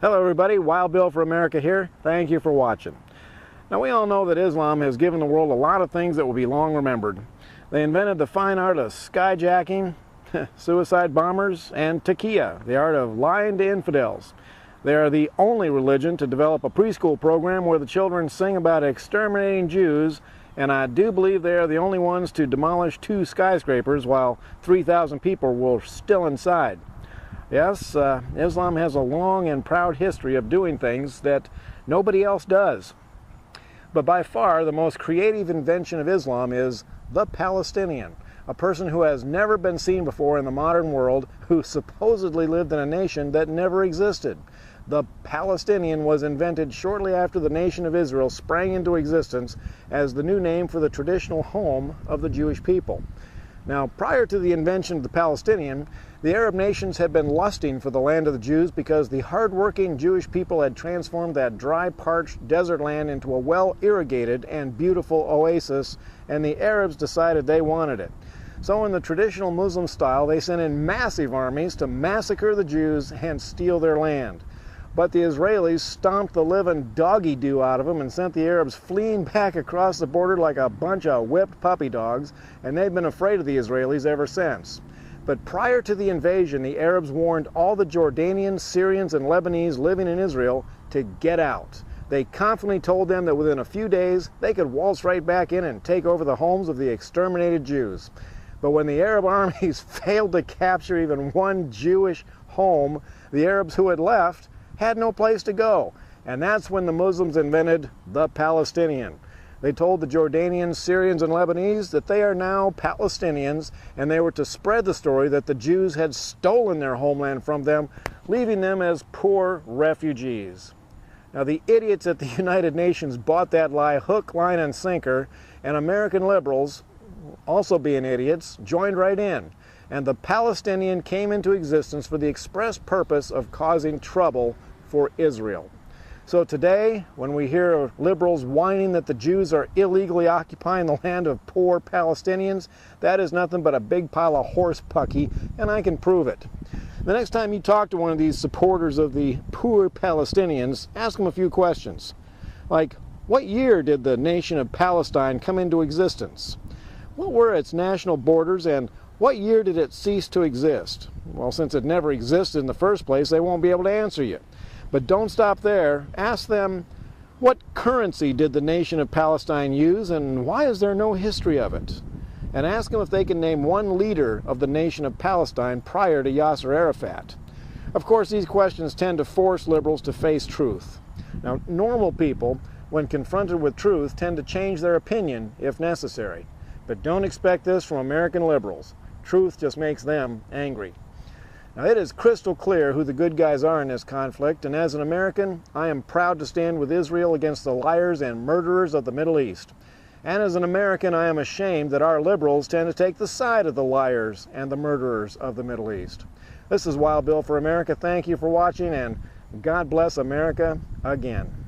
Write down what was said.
Hello everybody, Wild Bill for America here. Thank you for watching. Now we all know that Islam has given the world a lot of things that will be long remembered. They invented the fine art of skyjacking, suicide bombers, and taqiyya, the art of lying to infidels. They are the only religion to develop a preschool program where the children sing about exterminating Jews, and I do believe they are the only ones to demolish 2 skyscrapers while 3,000 people were still inside. Yes, Islam has a long and proud history of doing things that nobody else does. But by far the most creative invention of Islam is the Palestinian, a person who has never been seen before in the modern world, who supposedly lived in a nation that never existed. The Palestinian was invented shortly after the nation of Israel sprang into existence as the new name for the traditional home of the Jewish people. Now, prior to the invention of the Palestinian, the Arab nations had been lusting for the land of the Jews because the hard-working Jewish people had transformed that dry, parched desert land into a well-irrigated and beautiful oasis, and the Arabs decided they wanted it. So in the traditional Muslim style, they sent in massive armies to massacre the Jews and steal their land. But the Israelis stomped the living doggy-doo out of them and sent the Arabs fleeing back across the border like a bunch of whipped puppy dogs, and they've been afraid of the Israelis ever since. But prior to the invasion, the Arabs warned all the Jordanians, Syrians, and Lebanese living in Israel to get out. They confidently told them that within a few days they could waltz right back in and take over the homes of the exterminated Jews. But when the Arab armies failed to capture even one Jewish home, the Arabs who had left had no place to go. And that's when the Muslims invented the Palestinian. They told the Jordanians, Syrians, and Lebanese that they are now Palestinians, and they were to spread the story that the Jews had stolen their homeland from them, leaving them as poor refugees. Now, the idiots at the United Nations bought that lie hook, line, and sinker, and American liberals, also being idiots, joined right in. And the Palestinian came into existence for the express purpose of causing trouble for Israel. So today, when we hear of liberals whining that the Jews are illegally occupying the land of poor Palestinians, that is nothing but a big pile of horse pucky, and I can prove it. The next time you talk to one of these supporters of the poor Palestinians, ask them a few questions. Like, what year did the nation of Palestine come into existence? What were its national borders, and what year did it cease to exist? Well, since it never existed in the first place, they won't be able to answer you. But don't stop there. Ask them, what currency did the nation of Palestine use, and why is there no history of it? And ask them if they can name one leader of the nation of Palestine prior to Yasser Arafat. Of course, these questions tend to force liberals to face truth. Now, normal people, when confronted with truth, tend to change their opinion if necessary. But don't expect this from American liberals. Truth just makes them angry. Now, it is crystal clear who the good guys are in this conflict, and as an American, I am proud to stand with Israel against the liars and murderers of the Middle East. And as an American, I am ashamed that our liberals tend to take the side of the liars and the murderers of the Middle East. This is Wild Bill for America. Thank you for watching, and God bless America again.